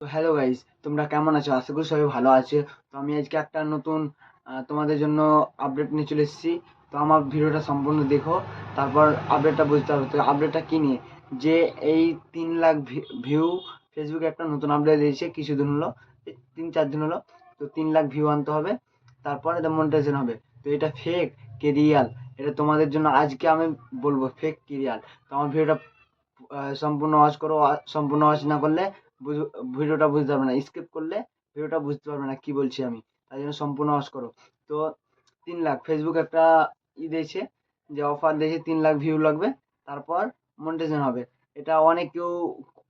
তো hello guys, তোমরা কেমন আছো? আশা করি সবাই ভালো আছে। তো আমি আজকে একটা নতুন তোমাদের জন্য আপডেট নিয়ে চলে এসেছি। তো আমার ভিডিওটা সম্পূর্ণ দেখো, তারপর আপডেটটা বুঝতে পারবে। তো আপডেটটা কি নিয়ে? যে এই 3 লাখ ভিউ ফেসবুকে একটা নতুন আপডেট দিয়েছে কিছুদিন হলো, 3-4 দিন হলো। তো 3 লাখ ভিউ আনতে হবে, তারপর এটা মনিটাইজেশন হবে। তো এটা ফেক কি রিয়াল, এটা তোমাদের জন্য আজকে আমি বলবো ফেক কি রিয়াল। তো আমার ভিডিওটা সম্পূর্ণ ওয়াচ করো। সম্পূর্ণ ওয়াচ না করলে ভিডিওটা বুঝতে পারবে না, স্কিপ করলে ভিডিওটা বুঝতে পারবে না কি বলছি আমি। তাই জন্য সম্পূর্ণ ওয়াচ করো। তো 3 লাখ ফেসবুক একটা দিয়েছে, যে অফার দিয়েছে, 3 লাখ ভিউ লাগবে, তারপর মনিটাইজেশন হবে। এটা অনেক কেউ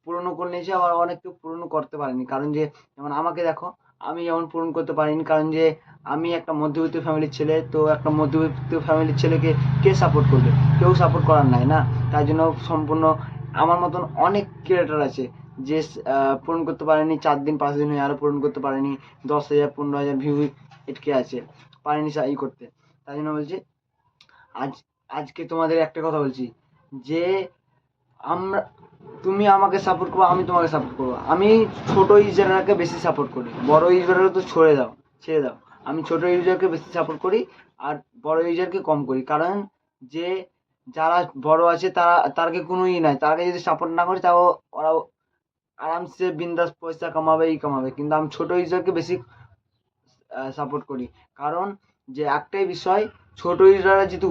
পূরণ করে নিয়েছে, আবার অনেক কেউ পূরণ করতে পারেনি। কারণ যে যেমন আমাকে দেখো, আমি যেমন পূরণ করতে পারিনি, কারণ যে আমি একটা মধ্যবিত্ত ফ্যামিলির ছেলে। তো একটা মধ্যবিত্ত ফ্যামিলির ছেলেকে কে সাপোর্ট করবে? কেউ সাপোর্ট করার নাই না। তাই জন্য সম্পূর্ণ আমার মতন অনেক ক্রিয়েটার আছে যে পূরণ করতে পারেনি, 4 দিন 5 দিন হয়ে আরও পূরণ করতে পারেনি। 10,000 15,000 ভিউ এটকে আছে, পারেনি করতে। তাই জন্য বলছি আজ আজকে তোমাদের একটা কথা বলছি, যে আমরা তুমি আমাকে সাপোর্ট করো, আমি তোমাকে সাপোর্ট করবো। আমি ছোট ইউজারকে বেশি সাপোর্ট করি, বড় ইউজাররা তো ছেড়ে দাও। আমি ছোট ইউজারকে বেশি সাপোর্ট করি, আর বড় ইউজারকে কম করি। কারণ যে যারা বড় আছে তারকে কোনো নাই, তারকে যদি সাপোর্ট না করি তাও ওরা আরামসে বিন্দাস পয়সা কামাবে। কিন্তু আমি ছোট ইউজারকে বেশি সাপোর্ট করি। কারণ যে একটাই বিষয়, ছোট ইউজাররা যদি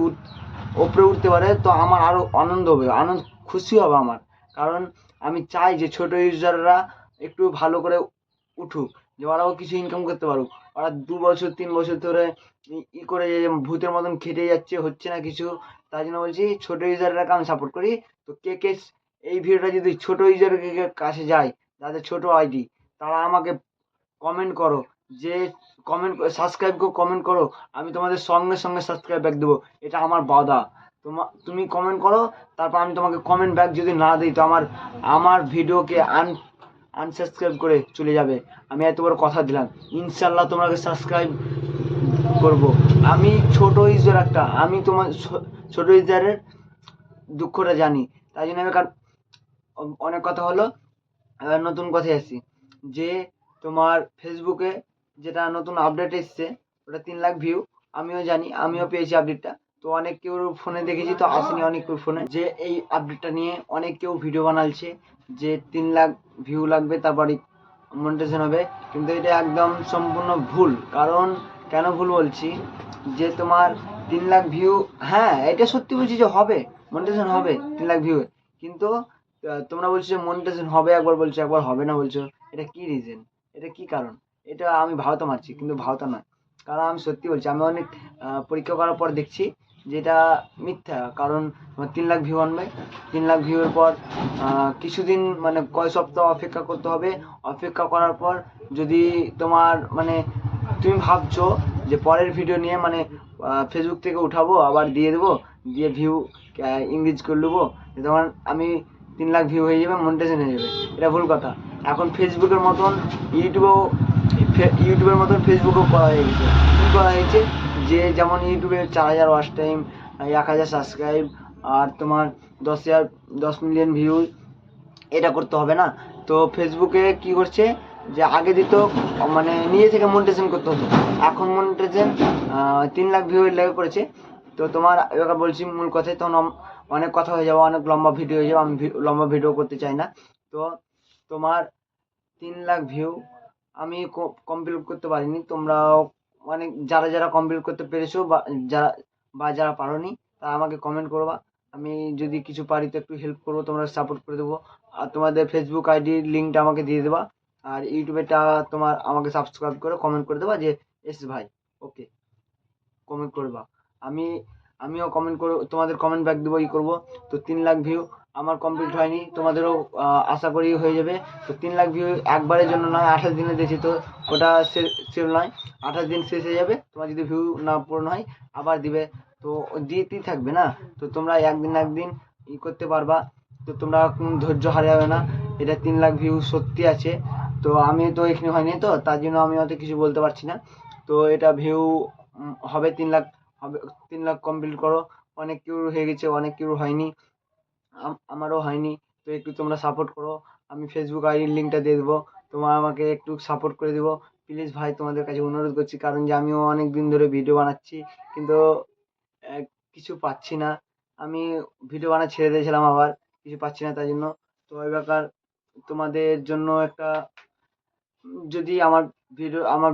ওপরে উঠতে পারে তো আমার আরও আনন্দ হবে, খুশি হবে আমার। কারণ আমি চাই যে ছোট ইউজাররা একটু ভালো করে উঠুক, যে ওরাও কিছু ইনকাম করতে পারুক। ওরা 2 বছর 3 বছর ধরে করে ভূতের মতন খেটে যাচ্ছে, হচ্ছে না কিছু। তাই জন্য বলছি ছোট ইউজাররাকে আমি সাপোর্ট করি। তো কে কে এই ভিডিওটা যদি ছোট ইউজারের কাছে যায়, যাদের ছোট আইডি, তারা আমাকে কমেন্ট করো। যে কমেন্ট করো, আমি তোমাদের সঙ্গে সঙ্গে সাবস্ক্রাইব ব্যাক দেবো। এটা আমার বাদা। তুমি কমেন্ট করো, তারপর আমি তোমাকে কমেন্ট ব্যাক যদি না দিই তো আমার ভিডিওকে আনসাবস্ক্রাইব করে চলে যাবে। আমি এত বড় কথা দিলাম, ইনশাল্লাহ তোমাকে সাবস্ক্রাইব করব। আমি ছোট ইউজার একটা, আমি তোমার ছোট ইউজারের দুঃখটা জানি। তাই জন্য আমি অনেক কথা হলো, এবার নতুন কথায় আসি। যে তোমার ফেসবুকে যেটা নতুন আপডেট এসছে, ওটা 3 লাখ ভিউ। আমিও জানি, আমিও পেয়েছি আপডেটটা। তো অনেক কেউ ফোনে দেখেছি, তো আসেনি অনেক কেউ ফোনে। যে এই আপডেটটা নিয়ে অনেক কেউ ভিডিও বানাচ্ছে, যে 3 লাখ ভিউ লাগবে তারপরে মনিটাইজেশন হবে। কিন্তু এটা একদম সম্পূর্ণ ভুল। কারণ কেন ভুল বলছি, যে তোমার 3 লাখ ভিউ, হ্যাঁ এটা সত্যি বলছি যে হবে, মনিটাইজেশন হবে 3 লাখ ভিউ। কিন্তু তোমরা বলছো যে মনিটাইজেশন হবে, একবার বলছো একবার হবে না বলছো। এটা কি রিজন? এটা কি কারণ? এটা আমি ভাওতা মারছি, কিন্তু ভাওতা নয়। কারণ আমি সত্যি বলছি, আমি অনেক পরীক্ষা করার পর দেখছি যে এটা মিথ্যা। কারণ তোমার 3 লাখ ভিউ আনবে, 3 লাখ ভিউয়ের পর কিছুদিন মানে কয় সপ্তাহ অপেক্ষা করতে হবে। অপেক্ষা করার পর যদি তোমার মানে তুমি ভাবছো যে পরের ভিডিও নিয়ে মানে ফেসবুক থেকে উঠাবো, আবার দিয়ে দেবো, দিয়ে ভিউ ইংরেজ করে নেবো, তখন আমি 3 লাখ ভিউ হয়ে যাবে, মনিটাইজেশন হয়ে যাবে। এটা ভুল কথা। এখন ফেসবুকের মতন ইউটিউবের মতন ফেসবুকও করা হয়ে গেছে। কী করা হয়েছে, যে যেমন ইউটিউবে 4,000 ওয়াচ টাইম, 1,000 সাবস্ক্রাইব, আর তোমার 10 মিলিয়ন ভিউ, এটা করতে হবে না। তো ফেসবুকে কি করছে, যে আগে দিত মানে নিজে থেকে মনিটাইজেশন করতে হতো, এখন মনিটাইজেশন 3 লাখ ভিউ এর লেগে করেছে। তো তোমার এবার বলছি মূল কথায়, তখন অনেক কথা হয়ে যাবে, অনেক লম্বা ভিডিও হয়ে যাবে, আমি লম্বা ভিডিও করতে চাই না। তো তোমার 3 লাখ ভিউ আমি কমপ্লিট করতে পারিনি। তোমরাও মানে যারা যারা কমপ্লিট করতে পেরেছো, বা যারা পারোনি, তারা আমাকে কমেন্ট করবা। আমি যদি কিছু পারি তো একটু হেল্প করবো, তোমরা সাপোর্ট করে দেবো। আর তোমাদের ফেসবুক আইডির লিঙ্কটা আমাকে দিয়ে দেবা, আর ইউটিউবেরটা তোমার আমাকে সাবস্ক্রাইব করে কমেন্ট করে দেবা যে এস ভাই, ওকে, কমেন্ট করবা। আমি আমিও কমেন্ট করে তোমাদের কমেন্ট ব্যাক দেবো, করবো। তো 3 লাখ ভিউ আমার কমপ্লিট হয়নি, তোমাদেরও আশা করি হয়ে যাবে। তো 3 লাখ ভিউ একবারের জন্য নয়, 28 দিনে দিয়েছি। তো ওটা সেল নয়, 28 দিন শেষ হয়ে যাবে। তোমার যদি ভিউ না পূরণ হয় আবার দিবে। তো দিতেই থাকবে না। তো তোমরা একদিন না একদিন করতে পারবা। তো তোমরা ধৈর্য হারাবে না। এটা 3 লাখ ভিউ সত্যি আছে। তো আমি তো এখানে হয়নি, তো তার জন্য আমি অত কিছু বলতে পারছি না। তো এটা ভিউ হবে 3 লাখ, হবে। 3 লাখ কমপ্লিট করো। অনেক কেউ হয়ে গেছে, অনেক কেউ হয়নি, আমারও হয়নি। তো একটু তোমরা সাপোর্ট করো। আমি ফেসবুক আইডির লিঙ্কটা দিয়ে দেবো, তোমার আমাকে একটু সাপোর্ট করে দিবো। প্লিজ ভাই, তোমাদের কাছে অনুরোধ করছি, কারণ যে আমিও অনেক দিন ধরে ভিডিও বানাচ্ছি, কিন্তু আহ, কিছু পাচ্ছি না। আমি ভিডিও বানা ছেড়ে দিয়েছিলাম, আবার কিছু পাচ্ছি না, তাই জন্য। তো এবার তোমাদের জন্য একটা, যদি আমার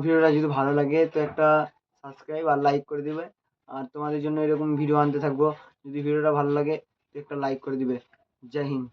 ভিডিওটা যদি ভালো লাগে তো একটা সাবস্ক্রাইব আর লাইক করে দিবে। আর তোমাদের জন্য এরকম ভিডিও আনতে থাকবো। যদি ভিডিওটা ভালো লাগে তো একটা লাইক করে দিবে। জয় হিন্দ।